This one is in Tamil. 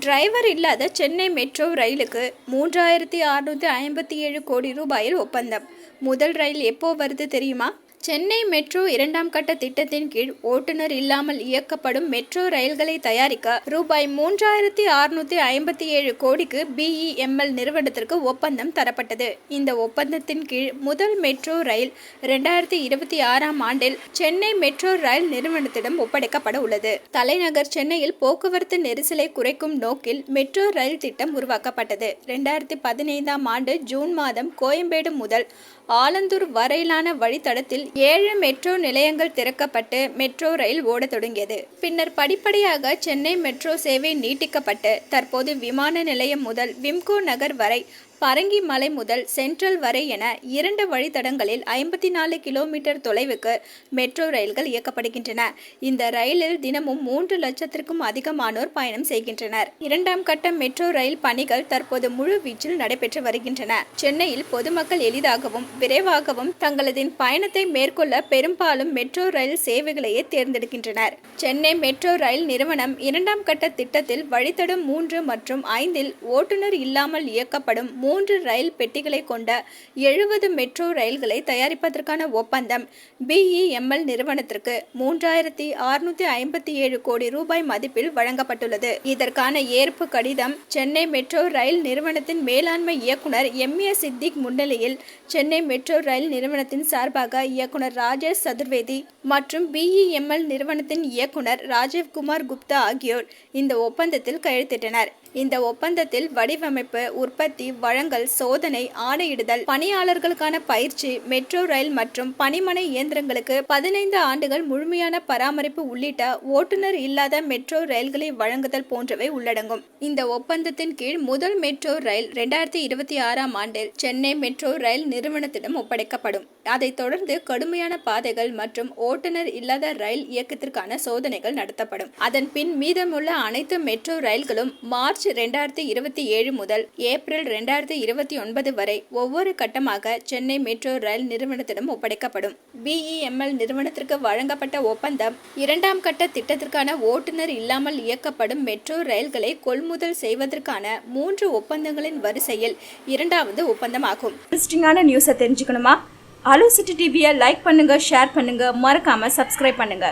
டிரைவர் இல்லாத சென்னை மெட்ரோ ரயிலுக்கு 3657 கோடி ரூபாயில் ஒப்பந்தம். முதல் ரயில் எப்போ வருது தெரியுமா? சென்னை மெட்ரோ 2ஆம் கட்ட திட்டத்தின் கீழ் ஓட்டுநர் இல்லாமல் இயக்கப்படும் மெட்ரோ ரயில்களை தயாரிக்க ரூபாய் 3657 கோடிக்கு BEML நிறுவனத்திற்கு ஒப்பந்தம் தரப்பட்டது. இந்த ஒப்பந்தத்தின் கீழ் முதல் மெட்ரோ ரயில் 2026ஆம் ஆண்டில் சென்னை மெட்ரோ ரயில் நிறுவனத்திடம் ஒப்படைக்கப்பட உள்ளது. தலைநகர் சென்னையில் போக்குவரத்து நெரிசலை குறைக்கும் நோக்கில் மெட்ரோ ரயில் திட்டம் உருவாக்கப்பட்டது. 2015ஆம் ஆண்டு ஜூன் மாதம் கோயம்பேடு முதல் ஆலந்தூர் வரையிலான வழித்தடத்தில் 7 மெட்ரோ நிலையங்கள் திறக்கப்பட்டு மெட்ரோ ரயில் ஓடத் தொடங்கியது. பின்னர் படிப்படியாக சென்னை மெட்ரோ சேவை நீட்டிக்கப்பட்டு தற்போது விமான நிலையம் முதல் விம்கோ நகர் வரை, பரங்கி மலை முதல் சென்ட்ரல் வரை என 2 வழித்தடங்களில் 54 கிலோமீட்டர் தொலைவுக்கு மெட்ரோ ரயில்கள் இயக்கப்படுகின்றன. இந்த ரயிலில் தினமும் 3 லட்சத்திற்கும் அதிகமானோர் பயணம் செய்கின்றனர். 2ஆம் கட்ட மெட்ரோ ரயில் பணிகள் தற்போது முழு வீச்சில் நடைபெற்று வருகின்றன. சென்னையில் பொதுமக்கள் எளிதாகவும் விரைவாகவும் தங்களது பயணத்தை மேற்கொள்ள பெரும்பாலும் மெட்ரோ ரயில் சேவைகளையே தேர்ந்தெடுக்கின்றனர். சென்னை மெட்ரோ ரயில் நிறுவனம் 2ஆம் கட்ட திட்டத்தில் வழித்தடம் 3 மற்றும் 5இல் ஓட்டுநர் இல்லாமல் இயக்கப்படும் 3 ரயில் பெட்டிகளை கொண்ட 70 மெட்ரோ ரயில்களை தயாரிப்பதற்கான ஒப்பந்தம் BEML நிறுவனத்திற்கு 3657 கோடி ரூபாய் மதிப்பில் வழங்கப்பட்டுள்ளது. இதற்கான ஏற்பு கடிதம் சென்னை மெட்ரோ ரயில் நிறுவனத்தின் மேலாண்மை இயக்குனர் MA சித்திக் முன்னிலையில் சென்னை மெட்ரோ ரயில் நிறுவனத்தின் சார்பாக இயக்குனர் ராஜேஷ் சதுர்வேதி மற்றும் BEML நிறுவனத்தின் இயக்குனர் ராஜீவ்குமார் குப்தா ஆகியோர் இந்த ஒப்பந்தத்தில் கையெழுத்திட்டனர். இந்த ஒப்பந்தத்தில் வடிவமைப்பு, உற்பத்தி, வழங்கல், சோதனை, ஆணையிடுதல், பணியாளர்களுக்கான பயிற்சி, மெட்ரோ ரயில் மற்றும் பணிமனை இயந்திரங்களுக்கு 15 ஆண்டுகள் முழுமையான பராமரிப்பு உள்ளிட்ட ஓட்டுநர் இல்லாத மெட்ரோ ரயில்களை வழங்குதல் போன்றவை உள்ளடங்கும். இந்த ஒப்பந்தத்தின் கீழ் முதல் மெட்ரோ ரயில் 2026ஆம் ஆண்டில் சென்னை மெட்ரோ ரயில் நிறுவனத்திடம் ஒப்படைக்கப்படும். அதைத் தொடர்ந்து கடுமையான பாதைகள் மற்றும் ஓட்டுநர் இல்லாத ரயில் இயக்கத்திற்கான சோதனைகள் நடத்தப்படும். அதன் பின் மீதமுள்ள அனைத்து மெட்ரோ ரயில்களும் மார்ச் 2027 முதல் ஏப்ரல் 2029 வரை ஒவ்வொரு கட்டமாக சென்னை மெட்ரோ ரயில் நிறுவனத்திடம் ஒப்படைக்கப்படும். BEML நிறுவனத்திற்கு வழங்கப்பட்ட ஒப்பந்தம் 2ஆம் கட்ட திட்டத்திற்கான ஓட்டுநர் இல்லாமல் இயக்கப்படும் மெட்ரோ ரயில்களை கொள்முதல் செய்வதற்கான 3 ஒப்பந்தங்களின் வரிசையில் 2வது ஒப்பந்தமாகும். இன்ட்ரெஸ்டிங்கான நியூஸை தெரிஞ்சுக்கணுமா? அலோ சிட்டி டிவியை லைக் பண்ணுங்க, ஷேர் பண்ணுங்க, மறக்காம சப்ஸ்கிரைப் பண்ணுங்க.